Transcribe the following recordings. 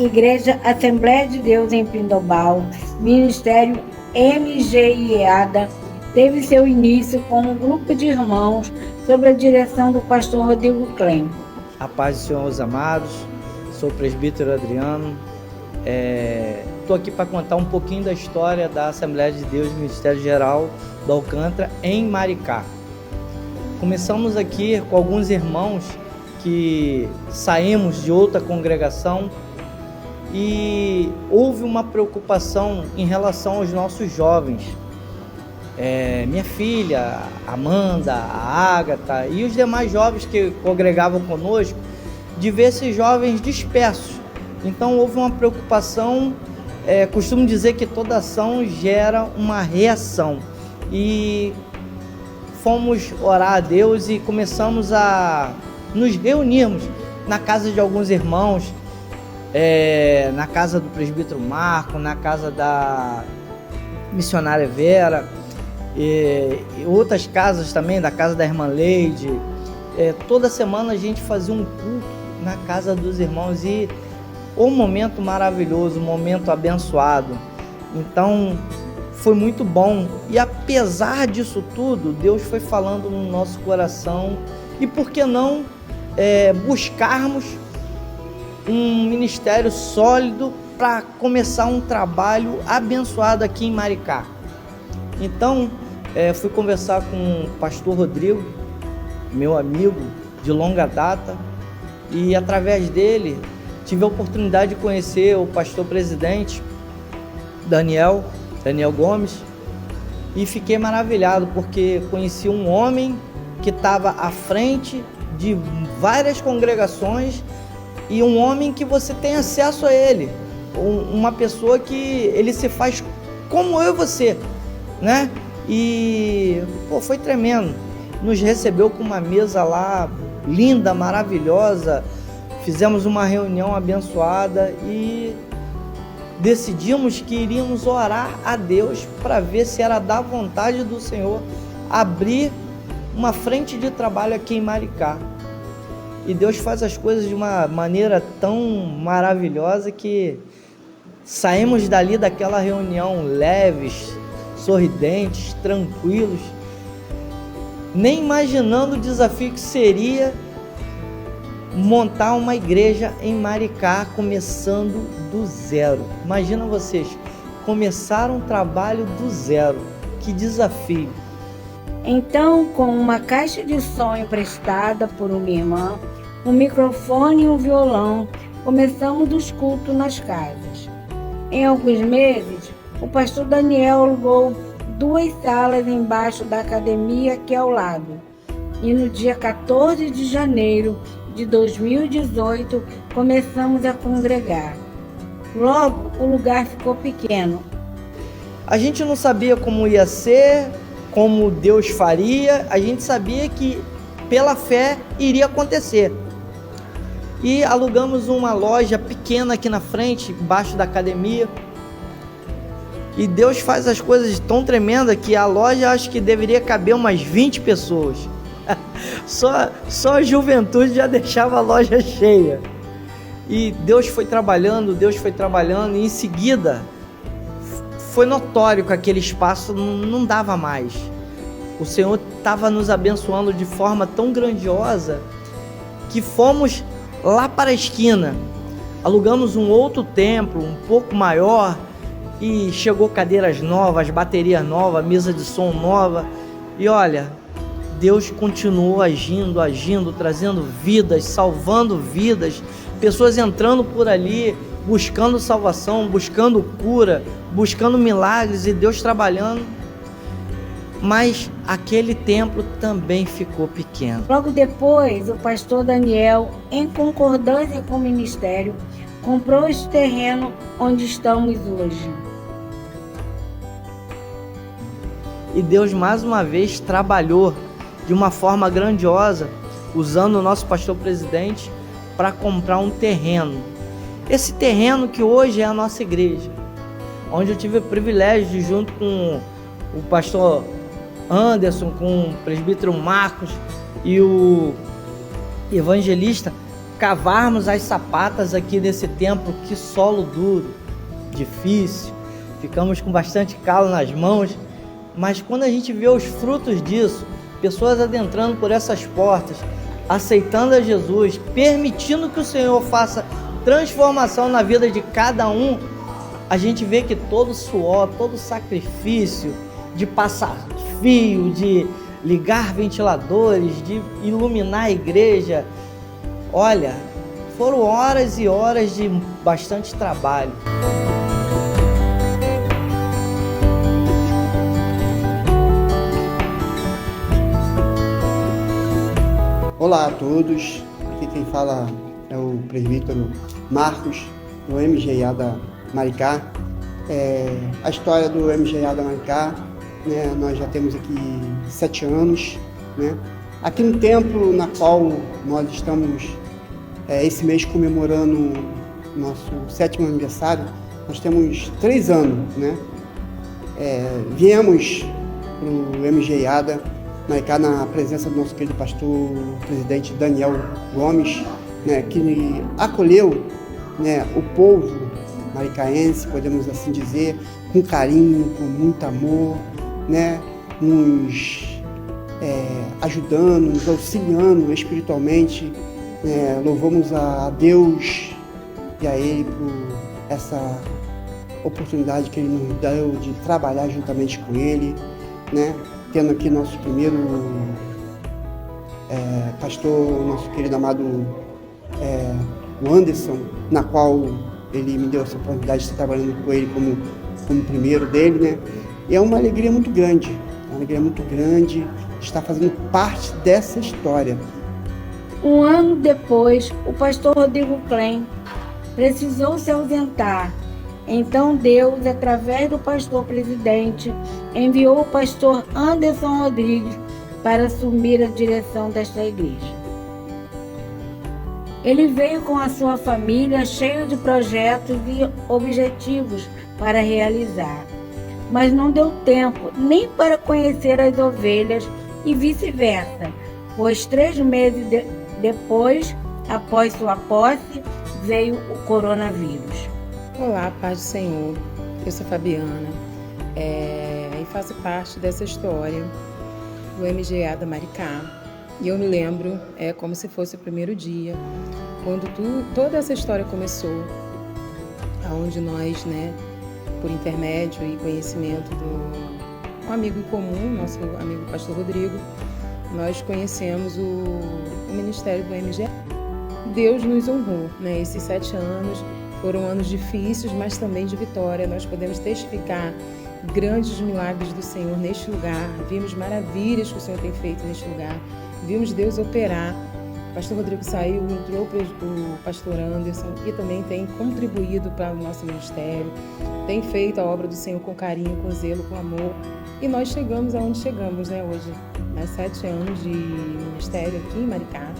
Igreja Assembleia de Deus em Pindobal, Ministério MGIEADA, teve seu início com um grupo de irmãos sob a direção do pastor Rodrigo Klein. A paz do Senhor, os amados, sou o presbítero Adriano. Estou aqui para contar um pouquinho da história da Assembleia de Deus Ministério Geral do Alcântara em Maricá. Começamos aqui com alguns irmãos que saímos de outra congregação e houve uma preocupação em relação aos nossos jovens. Minha filha, Amanda, a Ágata e os demais jovens que congregavam conosco, de ver esses jovens dispersos. Então houve uma preocupação, costumo dizer que toda ação gera uma reação. E fomos orar a Deus e começamos a nos reunirmos na casa de alguns irmãos, na casa do presbítero Marco, na casa da missionária Vera, e outras casas também, da casa da irmã Leide. Toda semana a gente fazia um culto na casa dos irmãos e um momento maravilhoso, um momento abençoado. Então foi muito bom e apesar disso tudo, Deus foi falando no nosso coração e por que não buscarmos um ministério sólido para começar um trabalho abençoado aqui em Maricá. Então fui conversar com o pastor Rodrigo, meu amigo de longa data, e através dele tive a oportunidade de conhecer o pastor presidente Daniel Gomes e fiquei maravilhado porque conheci um homem que estava à frente de várias congregações e um homem que você tem acesso a ele, uma pessoa que ele se faz como eu e você, né? E foi tremendo, nos recebeu com uma mesa lá linda, maravilhosa, fizemos uma reunião abençoada e decidimos que iríamos orar a Deus para ver se era da vontade do Senhor abrir uma frente de trabalho aqui em Maricá. E Deus faz as coisas de uma maneira tão maravilhosa que saímos dali daquela reunião leves, sorridentes, tranquilos, nem imaginando o desafio que seria montar uma igreja em Maricá, começando do zero. Imagina vocês, começar um trabalho do zero, que desafio. Então, com uma caixa de som emprestada por uma irmã, um microfone e um violão, começamos os cultos nas casas. Em alguns meses, o pastor Daniel alugou 2 salas embaixo da academia aqui ao lado. E no dia 14 de janeiro de 2018, começamos a congregar. Logo, o lugar ficou pequeno. A gente não sabia como ia ser, como Deus faria, a gente sabia que pela fé iria acontecer. E alugamos uma loja pequena aqui na frente, embaixo da academia. E Deus faz as coisas tão tremendas que a loja acho que deveria caber umas 20 pessoas. Só a juventude já deixava a loja cheia. E Deus foi trabalhando, e em seguida foi notório que aquele espaço não dava mais. O Senhor estava nos abençoando de forma tão grandiosa que fomos lá para a esquina, alugamos um outro templo, um pouco maior, e chegou cadeiras novas, baterias novas, mesa de som nova, e olha, Deus continuou agindo, trazendo vidas, salvando vidas, pessoas entrando por ali, buscando salvação, buscando cura, buscando milagres e Deus trabalhando. Mas aquele templo também ficou pequeno. Logo depois, o pastor Daniel, em concordância com o ministério, comprou este terreno onde estamos hoje. E Deus mais uma vez trabalhou de uma forma grandiosa, usando o nosso pastor presidente para comprar um terreno. Esse terreno que hoje é a nossa igreja, onde eu tive o privilégio de, junto com o pastor Anderson, com o presbítero Marcos e o evangelista, cavarmos as sapatas aqui nesse templo, que solo duro, difícil, ficamos com bastante calo nas mãos, mas quando a gente vê os frutos disso, pessoas adentrando por essas portas, aceitando a Jesus, permitindo que o Senhor faça transformação na vida de cada um, a gente vê que todo suor, todo sacrifício de passar fio, de ligar ventiladores, de iluminar a igreja, olha, foram horas e horas de bastante trabalho. Olá a todos, aqui quem fala é o presbítero Marcos, do MGA da Maricá. A história do MGA da Maricá, né, nós já temos aqui 7 anos, né? Aqui no templo na qual nós estamos esse mês comemorando nosso 7º aniversário, nós temos 3 anos, né? Viemos para o MGA da Maricá na presença do nosso querido pastor presidente Daniel Gomes, né, que acolheu, né, o povo maricaense, podemos assim dizer, com carinho, com muito amor, né, nos ajudando, nos auxiliando espiritualmente. Louvamos a Deus e a Ele por essa oportunidade que Ele nos deu de trabalhar juntamente com Ele, né? Tendo aqui nosso primeiro pastor, nosso querido amado o Anderson, na qual ele me deu essa oportunidade de estar trabalhando com ele como primeiro dele, né? E é uma alegria muito grande, estar fazendo parte dessa história. Um ano depois, o pastor Rodrigo Klein precisou se ausentar. Então Deus, através do pastor presidente, enviou o pastor Anderson Rodrigues para assumir a direção desta igreja. Ele veio com a sua família cheio de projetos e objetivos para realizar, mas não deu tempo nem para conhecer as ovelhas e vice-versa, pois 3 meses depois, após sua posse, veio o coronavírus. Olá, paz do Senhor. Eu sou Fabiana e faço parte dessa história do MGA da Maricá. E eu me lembro, como se fosse o primeiro dia, quando toda essa história começou, onde nós, né, por intermédio e conhecimento do um amigo em comum, nosso amigo pastor Rodrigo, nós conhecemos o ministério do MGA. Deus nos honrou, né? Esses 7 anos foram anos difíceis, mas também de vitória. Nós podemos testificar grandes milagres do Senhor neste lugar. Vimos maravilhas que o Senhor tem feito neste lugar. Vimos Deus operar. O pastor Rodrigo saiu, entrou o pastor Anderson, que também tem contribuído para o nosso ministério, tem feito a obra do Senhor com carinho, com zelo, com amor. E nós chegamos aonde chegamos, né, hoje, há 7 anos de ministério aqui em Maricá.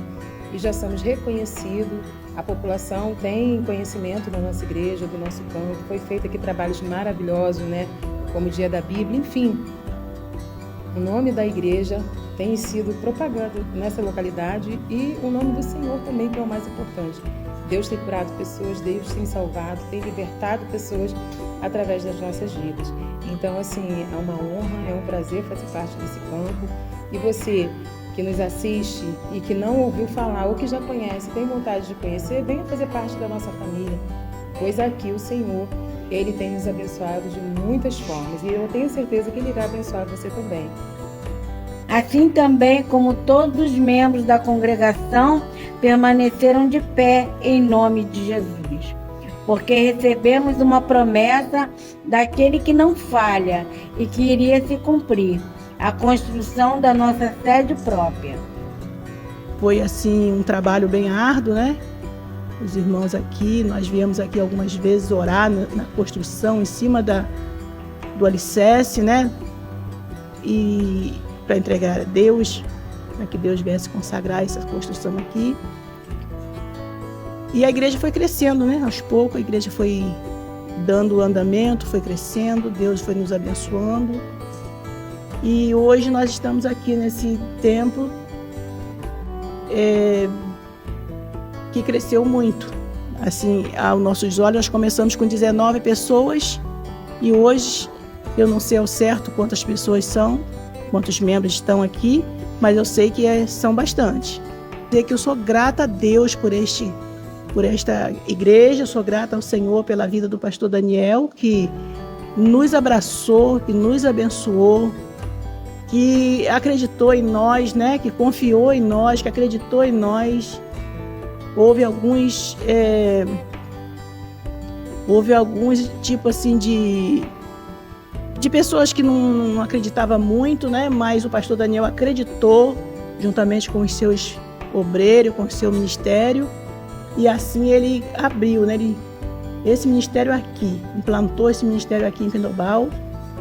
E já somos reconhecidos, a população tem conhecimento da nossa igreja, do nosso campo, foi feito aqui trabalhos maravilhosos, né? Como o Dia da Bíblia, enfim. O nome da igreja tem sido propagado nessa localidade e o nome do Senhor também, que é o mais importante. Deus tem curado pessoas, Deus tem salvado, tem libertado pessoas através das nossas vidas. Então, assim, é uma honra, é um prazer fazer parte desse campo. E você que nos assiste e que não ouviu falar ou que já conhece, tem vontade de conhecer, venha fazer parte da nossa família, pois aqui o Senhor, Ele tem nos abençoado de muitas formas e eu tenho certeza que Ele irá abençoar você também. Assim também como todos os membros da congregação permaneceram de pé em nome de Jesus, porque recebemos uma promessa daquele que não falha e que iria se cumprir, a construção da nossa sede própria. Foi assim um trabalho bem árduo, né? Os irmãos aqui, nós viemos aqui algumas vezes orar na construção, em cima do alicerce, né? E para entregar a Deus, para que Deus viesse consagrar essa construção aqui. E a igreja foi crescendo, né? Aos poucos a igreja foi dando andamento, foi crescendo, Deus foi nos abençoando. E hoje nós estamos aqui nesse templo aqui cresceu muito. Assim, aos nossos olhos, nós começamos com 19 pessoas e hoje eu não sei ao certo quantas pessoas são, quantos membros estão aqui, mas eu sei que são bastante. Dizer que eu sou grata a Deus por esta igreja, eu sou grata ao Senhor pela vida do pastor Daniel, que nos abraçou, que nos abençoou, que acreditou em nós, né? Que confiou em nós, que acreditou em nós. Houve alguns tipo assim de pessoas que não acreditavam muito, né? Mas o pastor Daniel acreditou, juntamente com os seus obreiros, com o seu ministério, e assim ele abriu, né? Esse ministério aqui, implantou esse ministério aqui em Pindobal,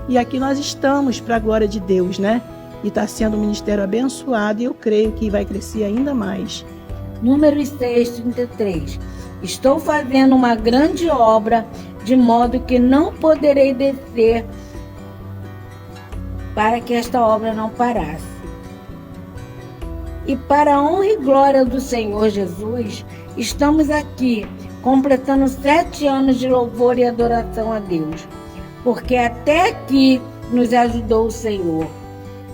e aqui nós estamos para a glória de Deus, né? E está sendo um ministério abençoado, e eu creio que vai crescer ainda mais. Número 633. Estou fazendo uma grande obra, de modo que não poderei descer para que esta obra não parasse. E para a honra e glória do Senhor Jesus, estamos aqui, completando 7 anos de louvor e adoração a Deus, porque até aqui nos ajudou o Senhor.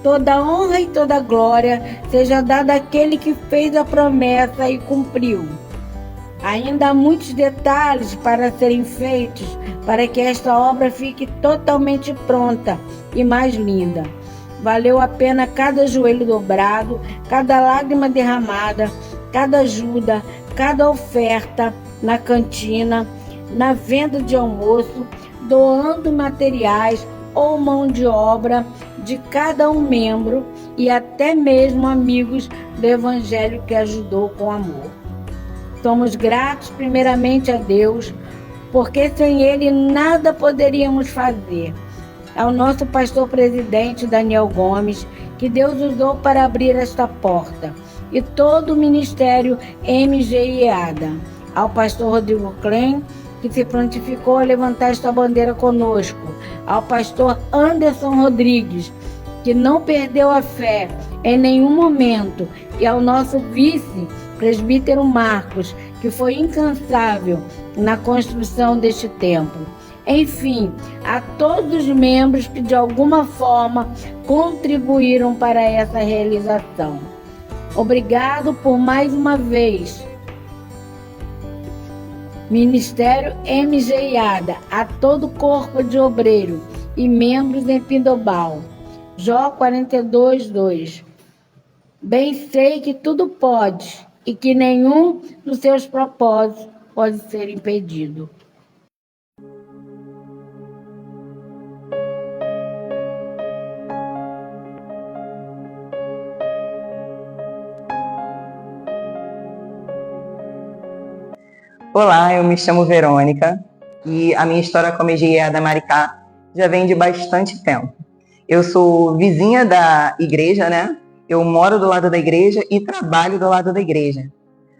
Toda honra e toda glória seja dada àquele que fez a promessa e cumpriu. Ainda há muitos detalhes para serem feitos para que esta obra fique totalmente pronta e mais linda. Valeu a pena cada joelho dobrado, cada lágrima derramada, cada ajuda, cada oferta na cantina, na venda de almoço, doando materiais ou mão de obra de cada um membro e até mesmo amigos do Evangelho que ajudou com amor. Somos gratos primeiramente a Deus, porque sem Ele nada poderíamos fazer. Ao nosso pastor presidente Daniel Gomes, que Deus usou para abrir esta porta, e todo o ministério MGIADA. Ao pastor Rodrigo Klein, que se prontificou a levantar esta bandeira conosco. Ao pastor Anderson Rodrigues, que não perdeu a fé em nenhum momento. E ao nosso vice, presbítero Marcos, que foi incansável na construção deste templo. Enfim, a todos os membros que de alguma forma contribuíram para essa realização. Obrigado por mais uma vez. Ministério MGIADA, a todo corpo de obreiro e membros em Pindobal. Jó 42:2. Bem sei que tudo pode e que nenhum dos seus propósitos pode ser impedido. Olá, eu me chamo Verônica e a minha história com a MGIADA Maricá já vem de bastante tempo. Eu sou vizinha da igreja, né? Eu moro do lado da igreja e trabalho do lado da igreja.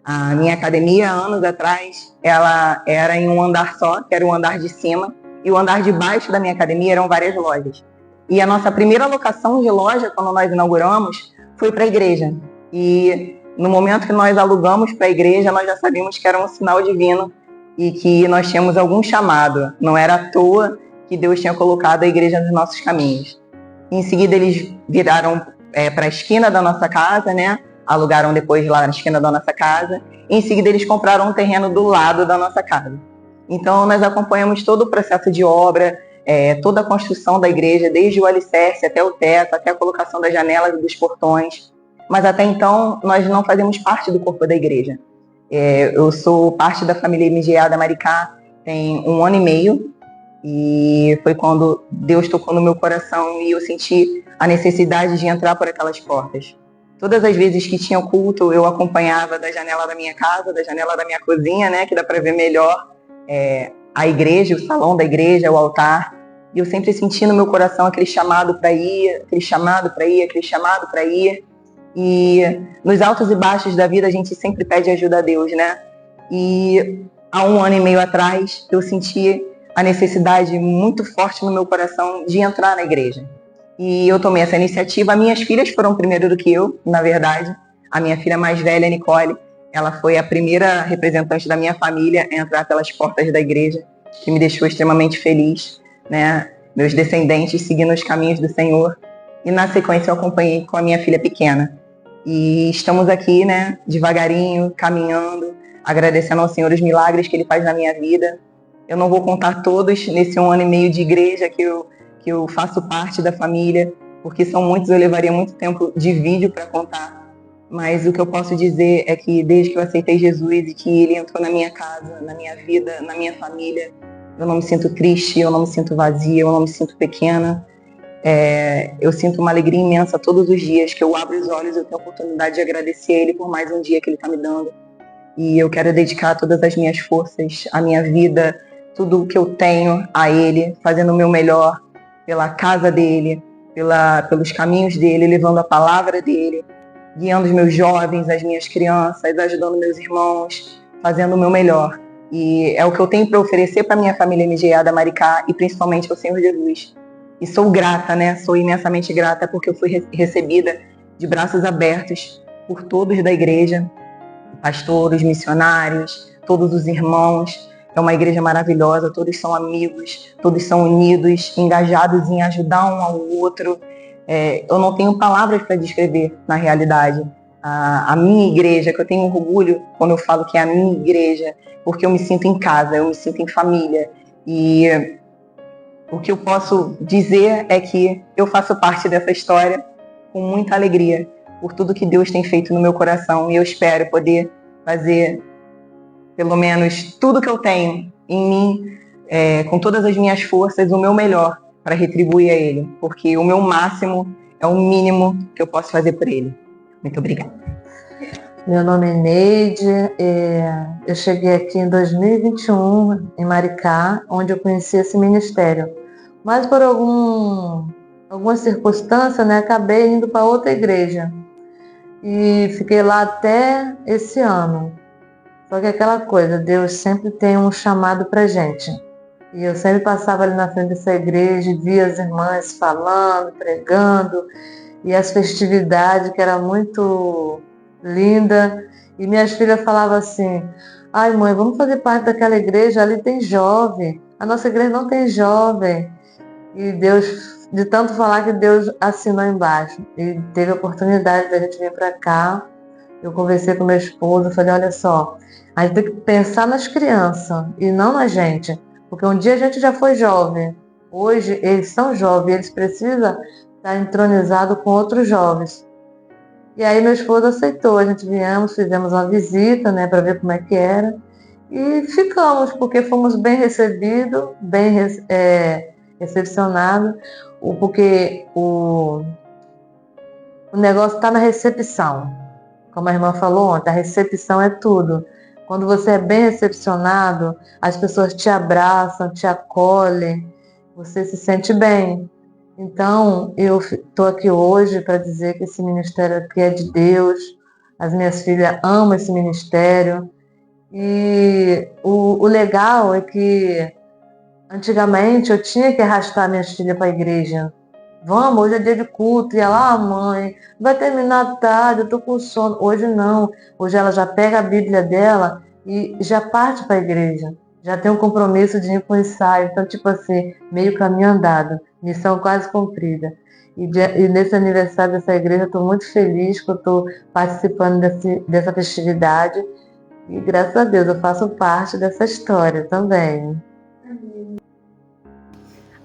A minha academia, anos atrás, ela era em um andar só, que era o andar de cima, e o andar de baixo da minha academia eram várias lojas. E a nossa primeira locação de loja, quando nós inauguramos, foi para a igreja. E no momento que nós alugamos para a igreja, nós já sabíamos que era um sinal divino e que nós tínhamos algum chamado. Não era à toa que Deus tinha colocado a igreja nos nossos caminhos. Em seguida, eles viraram para a esquina da nossa casa, né? Alugaram depois lá na esquina da nossa casa. Em seguida, eles compraram um terreno do lado da nossa casa. Então, nós acompanhamos todo o processo de obra, toda a construção da igreja, desde o alicerce até o teto, até a colocação das janelas e dos portões. Mas até então, nós não fazemos parte do corpo da igreja. Eu sou parte da família MGIADA Maricá tem 1 ano e meio, e foi quando Deus tocou no meu coração e eu senti a necessidade de entrar por aquelas portas. Todas as vezes que tinha culto, eu acompanhava da janela da minha casa, da janela da minha cozinha, né, que dá para ver melhor a igreja, o salão da igreja, o altar. E eu sempre senti no meu coração aquele chamado para ir, aquele chamado para ir, aquele chamado para ir. E nos altos e baixos da vida a gente sempre pede ajuda a Deus, né? E há 1 ano e meio atrás eu senti a necessidade muito forte no meu coração de entrar na igreja. E eu tomei essa iniciativa. Minhas filhas foram primeiro do que eu, na verdade. A minha filha mais velha, Nicole, Ela foi a primeira representante da minha família a entrar pelas portas da igreja, que me deixou extremamente feliz, né? Meus descendentes seguindo os caminhos do Senhor. E na sequência eu acompanhei com a minha filha pequena. E estamos aqui, né, devagarinho, caminhando, agradecendo ao Senhor os milagres que Ele faz na minha vida. Eu não vou contar todos nesse 1 ano e meio de igreja que eu faço parte da família, porque são muitos, eu levaria muito tempo de vídeo para contar. Mas o que eu posso dizer é que desde que eu aceitei Jesus e que Ele entrou na minha casa, na minha vida, na minha família, eu não me sinto triste, eu não me sinto vazia, eu não me sinto pequena. Eu sinto uma alegria imensa todos os dias que eu abro os olhos, eu tenho a oportunidade de agradecer a Ele por mais um dia que Ele está me dando. E eu quero dedicar todas as minhas forças, a minha vida, tudo o que eu tenho a Ele, fazendo o meu melhor pela casa dEle, pelos caminhos dEle, levando a palavra dEle, guiando os meus jovens, as minhas crianças, ajudando meus irmãos, fazendo o meu melhor. E é o que eu tenho para oferecer para a minha família MGA da Maricá e principalmente ao Senhor Jesus. E sou grata, né? Sou imensamente grata porque eu fui recebida de braços abertos por todos da igreja, pastores, missionários, todos os irmãos. É uma igreja maravilhosa, todos são amigos, todos são unidos, engajados em ajudar um ao outro. Eu não tenho palavras para descrever, na realidade, a minha igreja, que eu tenho orgulho quando eu falo que é a minha igreja, porque eu me sinto em casa, eu me sinto em família. E o que eu posso dizer é que eu faço parte dessa história com muita alegria por tudo que Deus tem feito no meu coração, e eu espero poder fazer pelo menos tudo que eu tenho em mim, com todas as minhas forças, o meu melhor para retribuir a Ele, porque o meu máximo é o mínimo que eu posso fazer por Ele. Muito obrigada. Meu nome é Neide, eu cheguei aqui em 2021, em Maricá, onde eu conheci esse ministério. Mas por alguma circunstância, né, acabei indo para outra igreja. E fiquei lá até esse ano. Só que aquela coisa, Deus sempre tem um chamado pra gente. E eu sempre passava ali na frente dessa igreja e via as irmãs falando, pregando, e as festividades, que era muito linda. E minhas filhas falavam assim: ai mãe, vamos fazer parte daquela igreja, ali tem jovem. A nossa igreja não tem jovem. E Deus, de tanto falar que Deus assinou embaixo. E teve a oportunidade da gente vir para cá. Eu conversei com meu esposo, falei: olha só, a gente tem que pensar nas crianças e não na gente. Porque um dia a gente já foi jovem. Hoje eles são jovens, eles precisam estar entronizados com outros jovens. E aí meu esposo aceitou, a gente viemos, fizemos uma visita, né, para ver como é que era. E ficamos, porque fomos bem recebidos, bem recepcionados, porque o negócio está na recepção. Como a irmã falou ontem, a recepção é tudo. Quando você é bem recepcionado, as pessoas te abraçam, te acolhem, você se sente bem. Então, eu estou aqui hoje para dizer que esse ministério aqui é de Deus. As minhas filhas amam esse ministério. E o legal é que antigamente eu tinha que arrastar minhas filhas para a igreja. Vamos, hoje é dia de culto. E ela: mãe, vai terminar tarde, eu tô com sono. Hoje não. Hoje ela já pega a Bíblia dela e já parte para a igreja. Já tem um compromisso de ir para o ensaio. Então, tipo assim, meio caminho andado. Missão quase cumprida. E nesse aniversário dessa igreja, eu estou muito feliz que eu estou participando dessa festividade. E graças a Deus eu faço parte dessa história também.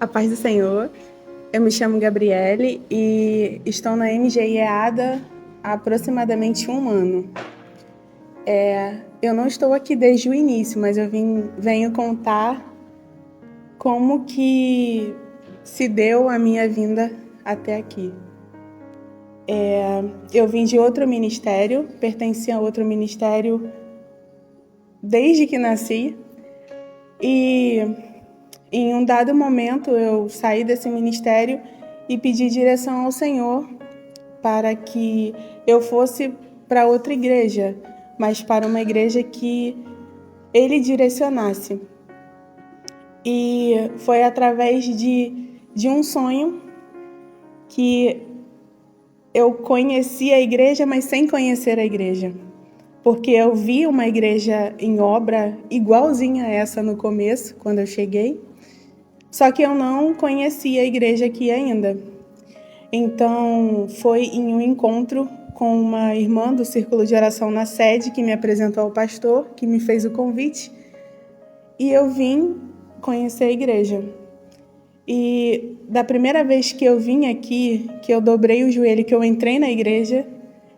A paz do Senhor. Eu me chamo Gabriele e estou na MGIADA há aproximadamente 1 ano. Eu não estou aqui desde o início, mas eu venho contar como que se deu a minha vinda até aqui. Eu vim de outro ministério, pertenci a outro ministério desde que nasci, e em um dado momento eu saí desse ministério e pedi direção ao Senhor para que eu fosse para outra igreja, mas para uma igreja que Ele direcionasse. E foi através de um sonho que eu conheci a igreja, mas sem conhecer a igreja. porque eu vi uma igreja em obra igualzinha a essa no começo, quando eu cheguei, só que eu não conhecia a igreja aqui ainda. Então, foi em um encontro com uma irmã do Círculo de Oração na sede que me apresentou ao pastor, que me fez o convite, e eu vim conhecer a igreja. E da primeira vez que eu vim aqui, que eu dobrei o joelho, que eu entrei na igreja,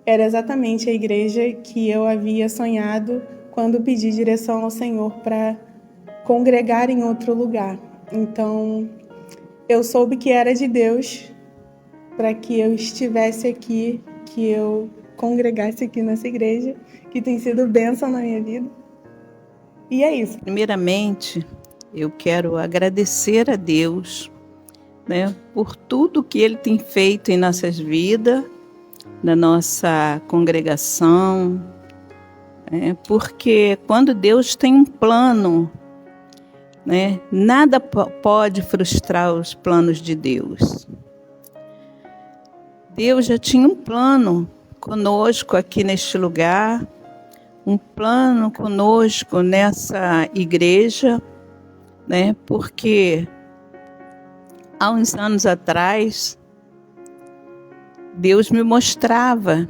era exatamente a igreja que eu havia sonhado quando pedi direção ao Senhor para congregar em outro lugar. Então, eu soube que era de Deus para que eu estivesse aqui, que eu congregasse aqui nessa igreja, que tem sido bênção na minha vida. E é isso. Primeiramente, eu quero agradecer a Deus, né, por tudo que Ele tem feito em nossas vidas, na nossa congregação, porque quando Deus tem um plano, né, nada pode frustrar os planos de Deus. Deus já tinha um plano conosco aqui neste lugar, um plano conosco nessa igreja, né? Porque há uns anos atrás, Deus me mostrava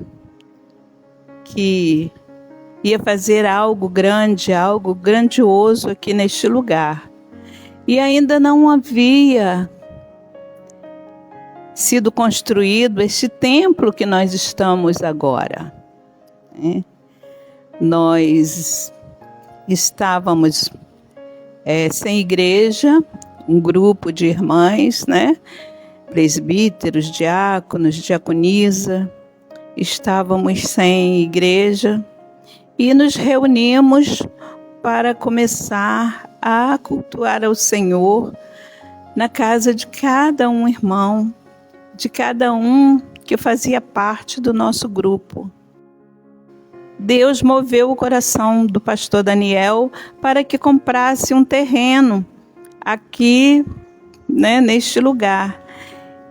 que ia fazer algo grande, algo grandioso aqui neste lugar. E ainda não havia sido construído este templo que nós estamos agora, né? Nós estávamos sem igreja, um grupo de irmãs, né? Presbíteros, diáconos, diaconisa, estávamos sem igreja e nos reunimos para começar a cultuar ao Senhor na casa de cada um irmão, de cada um que fazia parte do nosso grupo. Deus moveu o coração do pastor Daniel para que comprasse um terreno aqui, né, neste lugar.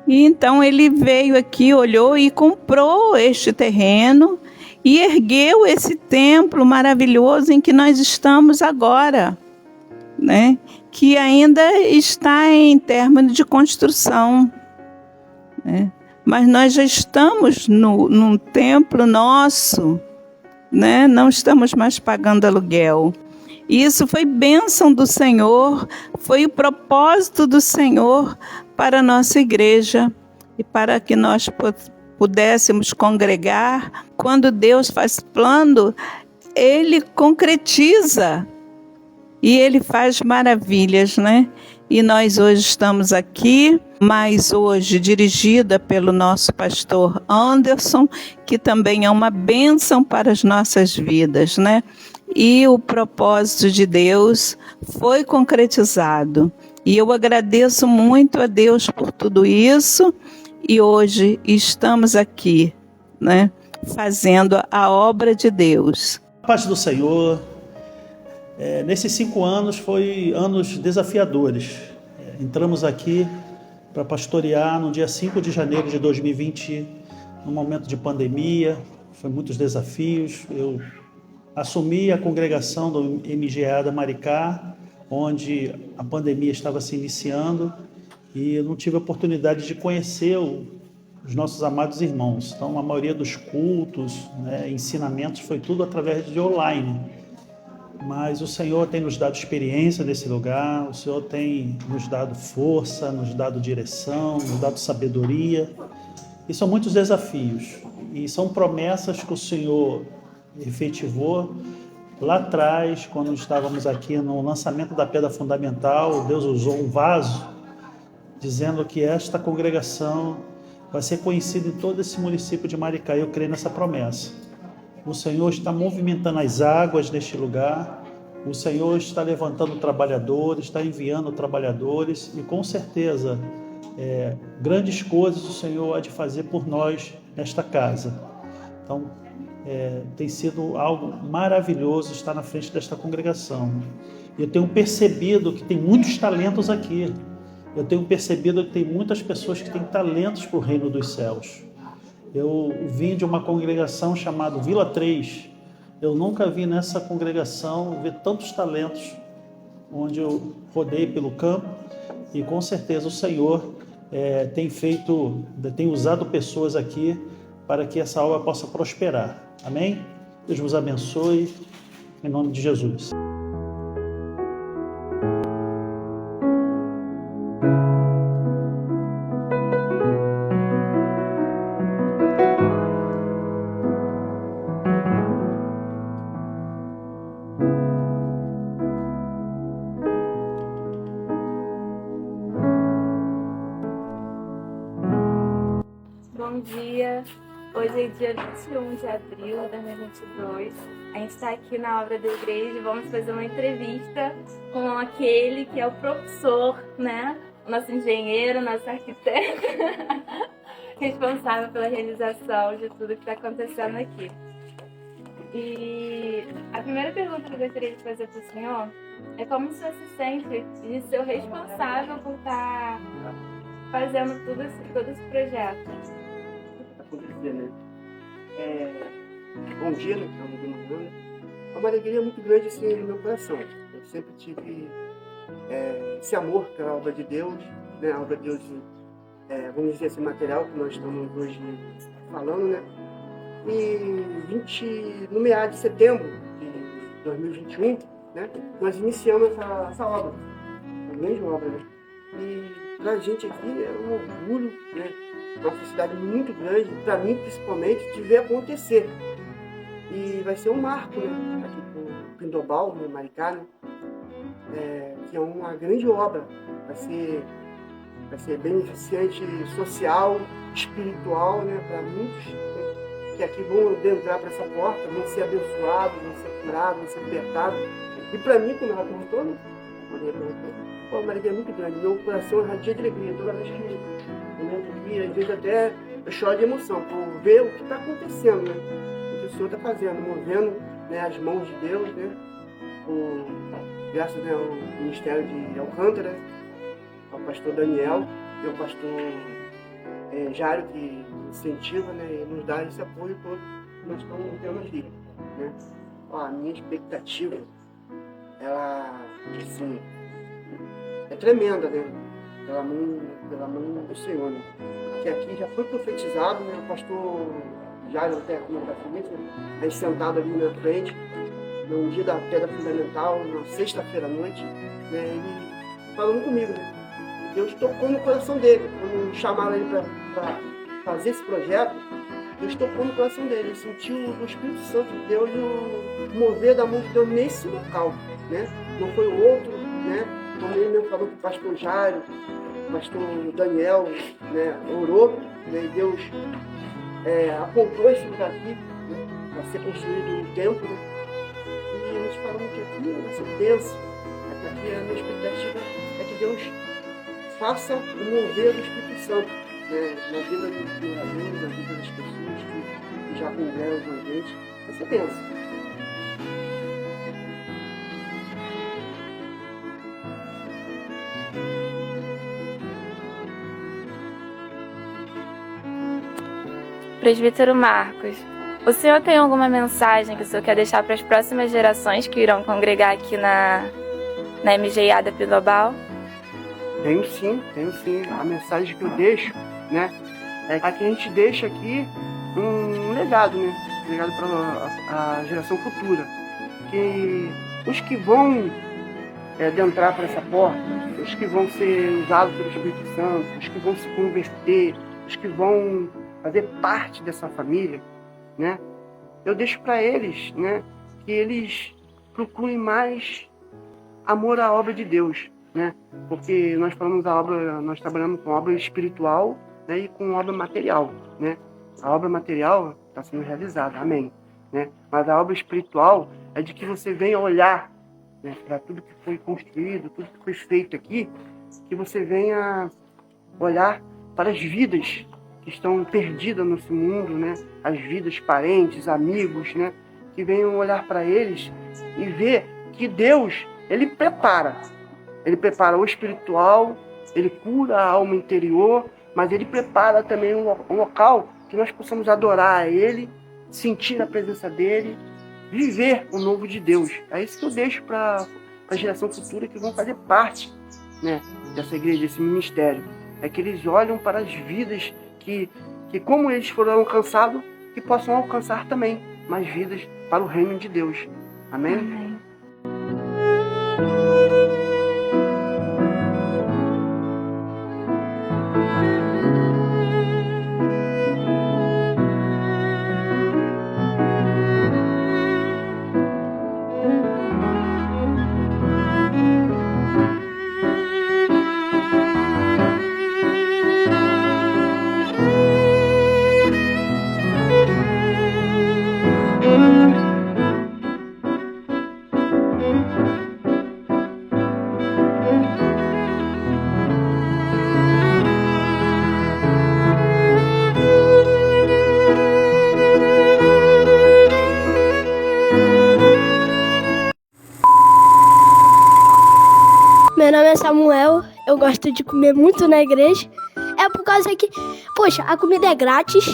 E então ele veio aqui, olhou e comprou este terreno e ergueu esse templo maravilhoso em que nós estamos agora, né, que ainda está em término de construção. Mas nós já estamos num templo nosso, né? Não estamos mais pagando aluguel. E isso foi bênção do Senhor, foi o propósito do Senhor para a nossa igreja e para que nós pudéssemos congregar. Quando Deus faz plano, Ele concretiza e Ele faz maravilhas, né? E nós hoje estamos aqui, mas hoje dirigida pelo nosso pastor Anderson, que também é uma bênção para as nossas vidas, né? E o propósito de Deus foi concretizado. E eu agradeço muito a Deus por tudo isso. E hoje estamos aqui, né? Fazendo a obra de Deus. A paz do Senhor. Nesses 5 anos foi anos desafiadores. Entramos aqui para pastorear no dia 5 de janeiro de 2020, num momento de pandemia, foi muitos desafios. Eu assumi a congregação do MGA Maricá, onde a pandemia estava se iniciando, e eu não tive a oportunidade de conhecer os nossos amados irmãos. Então, a maioria dos cultos, né, ensinamentos, foi tudo através de online. Mas o Senhor tem nos dado experiência nesse lugar, o Senhor tem nos dado força, nos dado direção, nos dado sabedoria. E são muitos desafios. E são promessas que o Senhor efetivou lá atrás, quando estávamos aqui no lançamento da Pedra Fundamental. Deus usou um vaso, dizendo que esta congregação vai ser conhecida em todo esse município de Maricá. Eu creio nessa promessa. O Senhor está movimentando as águas neste lugar, o Senhor está levantando trabalhadores, está enviando trabalhadores e com certeza grandes coisas o Senhor há de fazer por nós nesta casa. Então, tem sido algo maravilhoso estar na frente desta congregação. Eu tenho percebido que tem muitos talentos aqui. Eu tenho percebido que tem muitas pessoas que têm talentos para o reino dos céus. Eu vim de uma congregação chamada Vila 3, Eu nunca vi nessa congregação ver tantos talentos, onde eu rodei pelo campo, e com certeza o Senhor tem usado pessoas aqui para que essa obra possa prosperar. Amém? Deus vos abençoe, em nome de Jesus. Bom dia, hoje é dia 21 de abril de 2022, a gente está aqui na obra da igreja e vamos fazer uma entrevista com aquele que é o professor, né? O nosso engenheiro, nosso arquiteto, responsável pela realização de tudo que está acontecendo aqui. E a primeira pergunta que eu gostaria de fazer para o senhor é como o senhor se sente de ser o responsável por estar fazendo todo esse projeto? Acontecer, né? Bom dia, né? É uma alegria muito grande assim, no meu coração. Eu sempre tive esse amor pela obra de Deus, né? A obra de Deus, vamos dizer assim, material que nós estamos hoje falando, né? E no meados de setembro de 2021, né? Nós iniciamos essa obra, uma grande obra, né? E pra gente aqui é um orgulho, né? Uma felicidade muito grande, para mim principalmente, de ver acontecer. E vai ser um marco, né? Aqui pro Pindobal, no Maricá, né? Que é uma grande obra. Vai ser beneficente social, espiritual, né? Para muitos, né? Que aqui vão adentrar para essa porta, vão ser abençoados, vão ser curados, vão ser libertados. E para mim, como ela perguntou, né? Uma alegria muito grande. Meu coração irradia de alegria toda vez que e às vezes até eu choro de emoção por ver o que está acontecendo, né? O que o Senhor está fazendo, movendo, né, as mãos de Deus, né? Graças, né, ao Ministério de Alcântara, ao pastor Daniel e ao pastor Jário, que incentiva, né, e nos dá esse apoio todo que nós estamos tendo aqui, né? A minha expectativa, ela, assim, é tremenda, né? Pela mão do Senhor, né? Que aqui já foi profetizado, né? O pastor Jairo até comentou isso, né? A gente sentado ali na frente, no dia da pedra fundamental, na sexta-feira à noite, né? Ele falando comigo, né? Deus tocou no coração dele, quando chamaram ele para fazer esse projeto, Deus tocou no coração dele, ele sentiu o Espírito Santo de Deus o mover da mão de Deus nesse local, né? Não foi o outro, né? Como ele mesmo falou que o pastor Jairo, o pastor Daniel, né, orou, né, e Deus apontou esse lugar aqui, né, para ser construído um templo, né, e a gente falando que aqui você pensa, aqui a minha expectativa é que Deus faça o mover do Espírito Santo, né, na vida dos moradores, na vida das pessoas que já congregam com a gente. Você pensa. Presbítero Marcos, o senhor tem alguma mensagem que o senhor quer deixar para as próximas gerações que irão congregar aqui na MGIADA Pindobal? Tenho sim. A mensagem que eu deixo, né, é que a gente deixa aqui um legado, né? Um legado para a geração futura. Que os que vão adentrar para essa porta, os que vão ser usados pelo Espírito Santo, os que vão se converter, os que vão fazer parte dessa família, né? Eu deixo para eles, né, que eles procurem mais amor à obra de Deus, né? Porque nós trabalhamos com obra espiritual, né, e com obra material, né? A obra material está sendo realizada, amém, né? Mas a obra espiritual é de que você venha olhar, né, para tudo que foi construído, tudo que foi feito aqui, que você venha olhar para as vidas que estão perdidas nesse mundo, né? As vidas, parentes, amigos, né? Que venham olhar para eles e ver que Deus, Ele prepara o espiritual, Ele cura a alma interior, mas Ele prepara também um local que nós possamos adorar a Ele, sentir a presença dEle, viver o novo de Deus. É isso que eu deixo para a geração futura que vão fazer parte, né, dessa igreja, desse ministério. É que eles olham para as vidas que como eles foram alcançados, que possam alcançar também mais vidas para o reino de Deus. Amém? Amém. Meu nome é Samuel, eu gosto de comer muito na igreja. É por causa que, poxa, a comida é grátis,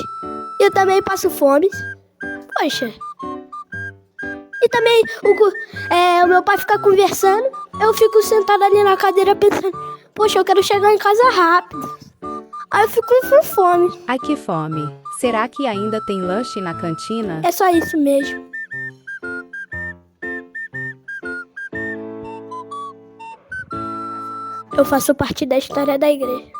eu também passo fome. Poxa. E também o meu pai fica conversando, eu fico sentada ali na cadeira pensando, poxa, eu quero chegar em casa rápido. Aí eu fico com fome. Ai, que fome. Será que ainda tem lanche na cantina? É só isso mesmo. Eu faço parte da história da igreja.